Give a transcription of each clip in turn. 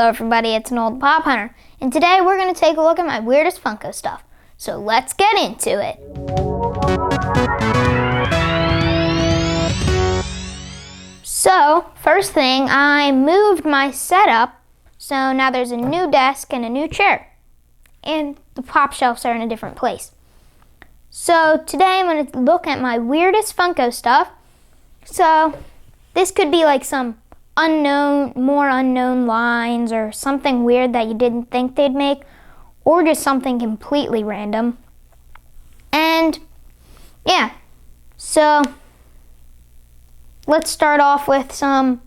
Hello everybody, it's an old Pop Hunter, and today we're going to take a look at my weirdest Funko stuff. So let's get into it. So, first thing, I moved my setup, so now there's a new desk and a new chair. And the pop shelves are in a different place. So today I'm going to look at my weirdest Funko stuff. So this could be like some more unknown lines or something weird that you didn't think they'd make, or just something completely random. And yeah, so let's start off with some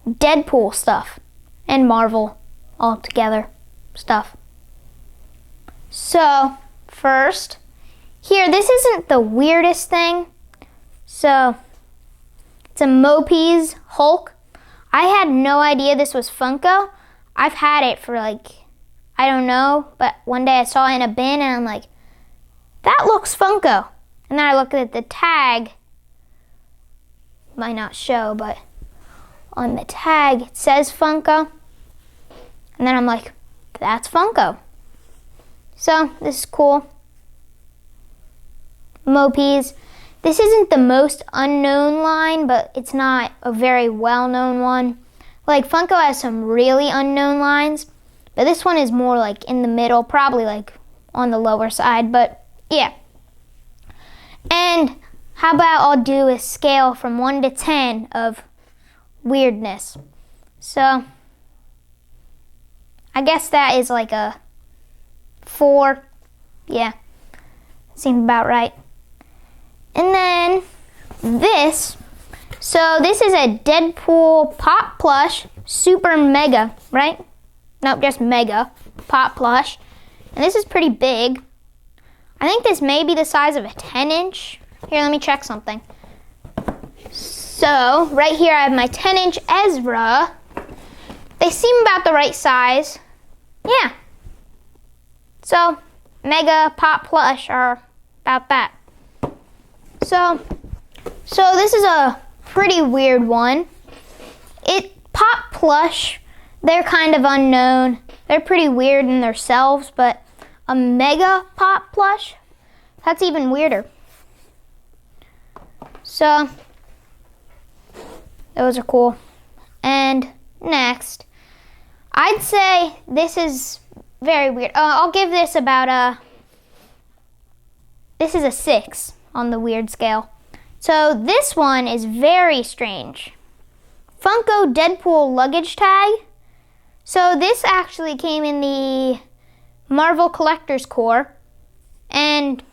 Deadpool stuff and Marvel altogether stuff. So first, here, this isn't the weirdest thing. So it's a Mopey's Hulk. I had no idea this was Funko. I've had it for I don't know, but one day I saw it in a bin and I'm like, that looks Funko. And then I looked at the tag. Might not show, but on the tag it says Funko. And then I'm like, that's Funko. So this is cool. Mopey's. This isn't the most unknown line, but it's not a very well-known one. Like, Funko has some really unknown lines, but this one is more like in the middle, probably like on the lower side, but yeah. And how about I'll do a scale from 1 to 10 of weirdness. So I guess that is like a 4. Yeah, seems about right. And then this, so this is a Deadpool Pop Plush Super Mega, right? Nope, just Mega Pop Plush. And this is pretty big. I think this may be the size of a 10-inch. Here, let me check something. So, right here I have my 10-inch Ezra. They seem about the right size. Yeah. So, Mega Pop Plush are about that. So this is a pretty weird one. Pop Plush, they're kind of unknown. They're pretty weird in themselves, but a Mega Pop Plush, that's even weirder. So those are cool. And next, I'd say this is very weird. I'll give this about this is a 6 on the weird scale. So this one is very strange. Funko Deadpool luggage tag. So this actually came in the Marvel Collector's Core, and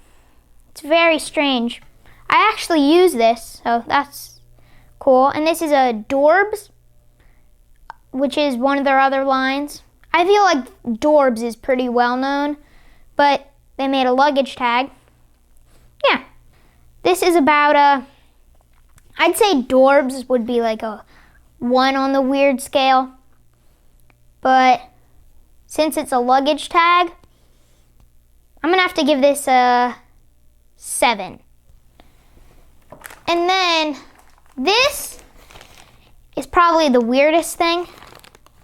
it's very strange. I actually use this, so that's cool. And this is a Dorbs, which is one of their other lines. I feel like Dorbs is pretty well known, but they made a luggage tag. Yeah. This is about I'd say Dorbs would be like a 1 on the weird scale. But since it's a luggage tag, I'm going to have to give this a 7. And then this is probably the weirdest thing.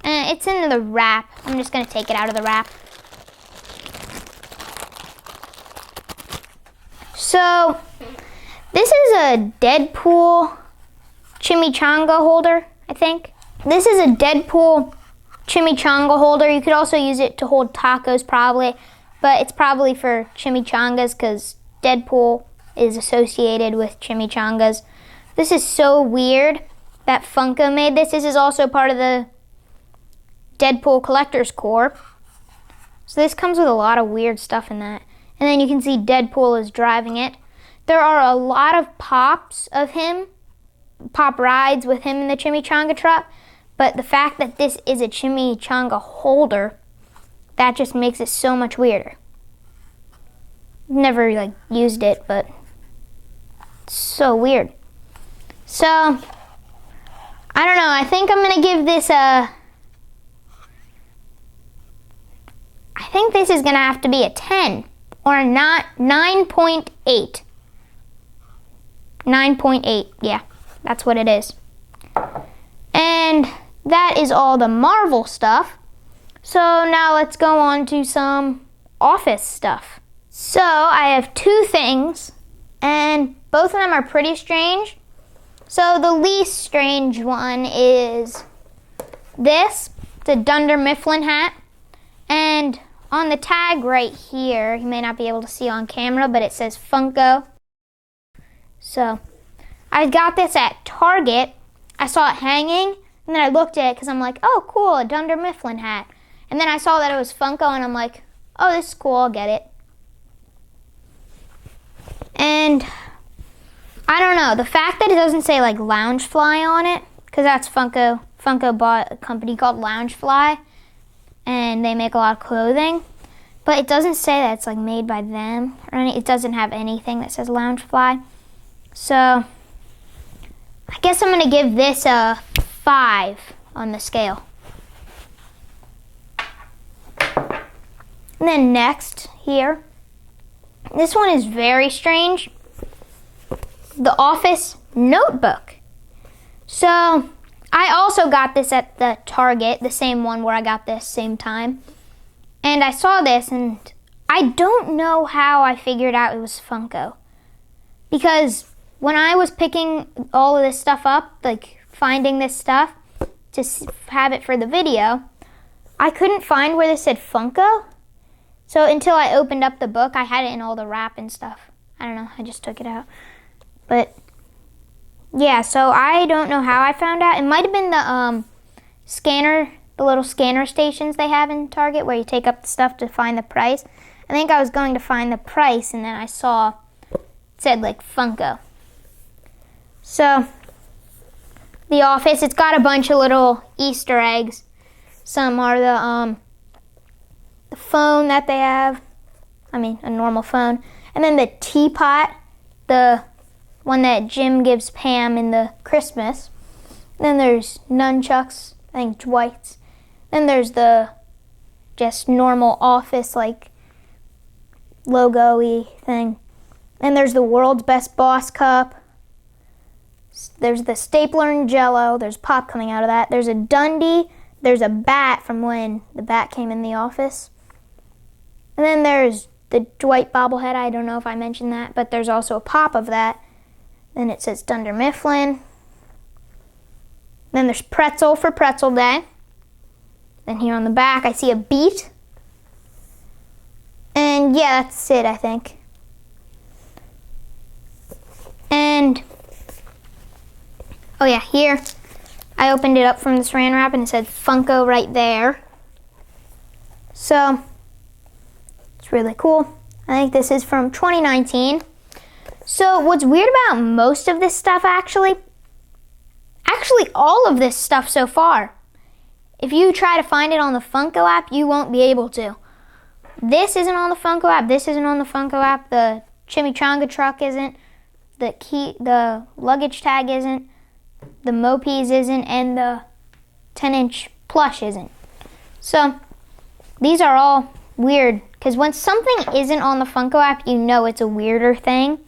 It's in the wrap. I'm just going to take it out of the wrap. So this is a Deadpool chimichanga holder, I think. This is a Deadpool chimichanga holder. You could also use it to hold tacos probably, but it's probably for chimichangas because Deadpool is associated with chimichangas. This is so weird that Funko made this. This is also part of the Deadpool Collector's Core. So this comes with a lot of weird stuff in that. And then you can see Deadpool is driving it. There are a lot of pops of him, pop rides with him in the chimichanga truck, but the fact that this is a chimichanga holder, that just makes it so much weirder. Never used it, but it's so weird. So, I don't know, I think I'm gonna give this I think this is gonna have to be a 10 or not 9.8. 9.8, yeah, that's what it is. And that is all the Marvel stuff. So now let's go on to some office stuff. So I have two things, and both of them are pretty strange. So the least strange one is this. It's a Dunder Mifflin hat. And on the tag right here, you may not be able to see on camera, but it says Funko. So I got this at Target. I saw it hanging, and then I looked at it because I'm like, oh, cool, a Dunder Mifflin hat. And then I saw that it was Funko, and I'm like, oh, this is cool, I'll get it. And I don't know, the fact that it doesn't say like Loungefly on it, because that's Funko. Funko bought a company called Loungefly, and they make a lot of clothing. But it doesn't say that it's like made by them, or it doesn't have anything that says Loungefly. So I guess I'm gonna give this a 5 on the scale. And then next here, this one is very strange. The Office Notebook. So I also got this at the Target, the same one where I got this same time. And I saw this, and I don't know how I figured out it was Funko. Because when I was picking all of this stuff up, like finding this stuff to have it for the video, I couldn't find where this said Funko. So until I opened up the book, I had it in all the wrap and stuff. I don't know, I just took it out. But yeah, so I don't know how I found out. It might have been the scanner, the little scanner stations they have in Target where you take up the stuff to find the price. I think I was going to find the price, and then I saw it said like Funko. So The Office, it's got a bunch of little Easter eggs. Some are the phone that they have. I mean, a normal phone. And then the teapot, the one that Jim gives Pam in the Christmas. Then there's nunchucks, I think Dwight's. Then there's the just normal Office, like, logo-y thing. Then there's the World's Best Boss Cup. There's the stapler and Jell-O. There's pop coming out of that. There's a Dundee. There's a bat from when the bat came in the office. And then there's the Dwight bobblehead. I don't know if I mentioned that, but there's also a pop of that. Then it says Dunder Mifflin. Then there's pretzel for Pretzel Day. Then here on the back, I see a beet. And yeah, that's it, I think. And, oh yeah, here, I opened it up from the saran wrap and it said Funko right there. So, it's really cool. I think this is from 2019. So, what's weird about most of this stuff actually all of this stuff so far, if you try to find it on the Funko app, you won't be able to. This isn't on the Funko app, this isn't on the Funko app, the chimichanga truck isn't, the luggage tag isn't, the Mopees isn't, and the 10-inch plush isn't. So, these are all weird, because when something isn't on the Funko app, you know it's a weirder thing.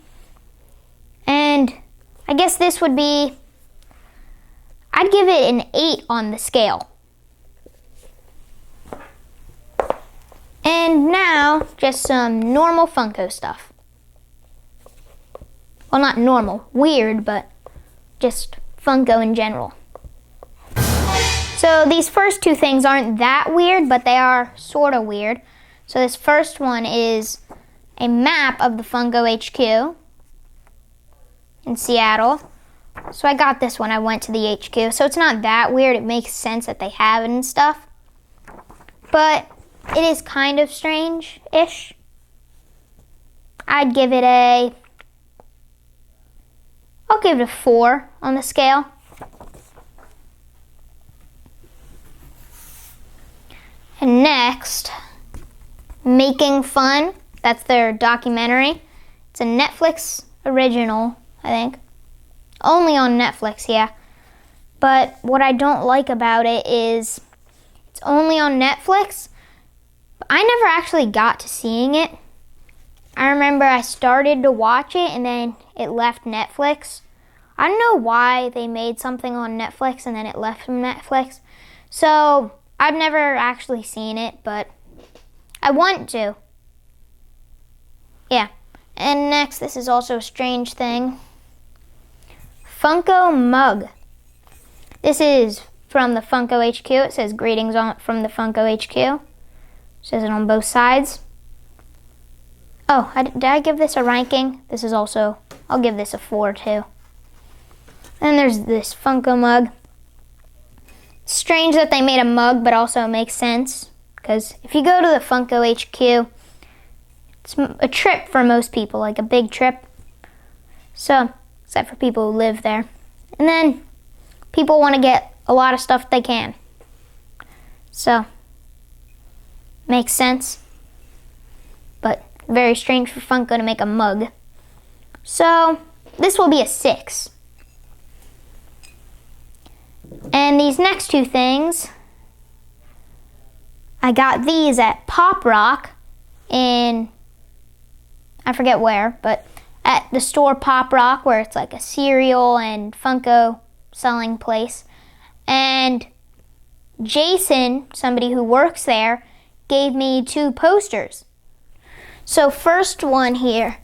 And I guess this would be, I'd give it an 8 on the scale. And now, just some normal Funko stuff. Well, not normal, weird, but just Funko in general. So these first two things aren't that weird, but they are sort of weird. So this first one is a map of the Funko HQ in Seattle. So I got this when I went to the HQ. So it's not that weird. It makes sense that they have it and stuff. But it is kind of strange-ish. I'll give it a 4 on the scale. And next, Making Fun. That's their documentary. It's a Netflix original, I think. Only on Netflix, yeah. But what I don't like about it is it's only on Netflix. I never actually got to seeing it. I remember I started to watch it and then it left Netflix. I don't know why they made something on Netflix and then it left from Netflix. So I've never actually seen it, but I want to. Yeah. And next, this is also a strange thing. Funko mug. This is from the Funko HQ. It says greetings from the Funko HQ. It says it on both sides. Oh, did I give this a ranking? This is also, I'll give this a 4 too. And there's this Funko mug. It's strange that they made a mug, but also it makes sense. Because if you go to the Funko HQ, it's a trip for most people, like a big trip. So, except for people who live there. And then, people want to get a lot of stuff they can. So, makes sense. But very strange for Funko to make a mug. So, this will be a 6. And these next two things, I got these at Pop Rock in, I forget where, but at the store Pop Rock, where it's like a cereal and Funko selling place. And Jason, somebody who works there, gave me 2 posters. So first one here,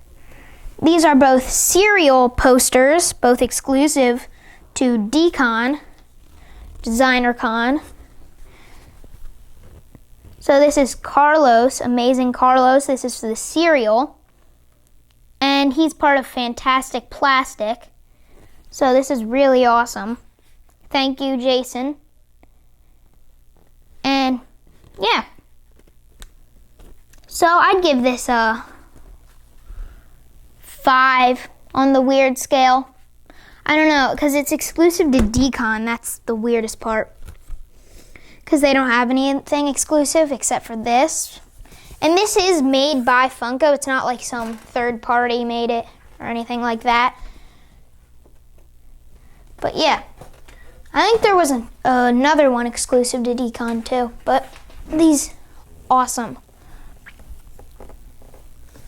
these are both cereal posters, both exclusive to Decon, Designer Con. So this is Carlos, Amazing Carlos. This is the cereal. And he's part of Fantastic Plastic. So this is really awesome. Thank you, Jason. And yeah. So I'd give this a 5 on the weird scale. I don't know, because it's exclusive to Decon. That's the weirdest part. Because they don't have anything exclusive except for this. And this is made by Funko. It's not like some third party made it or anything like that. But yeah, I think there was another one exclusive to Decon too. But these, awesome.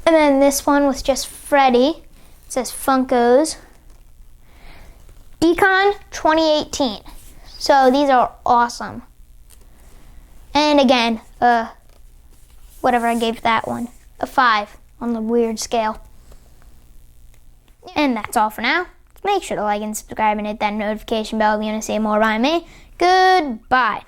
And then this one with just Freddy. It says Funkos. Decon 2018. So these are awesome. And again, whatever I gave that one, a 5 on the weird scale. And that's all for now. Make sure to like and subscribe and hit that notification bell if you want to see more by me. Goodbye.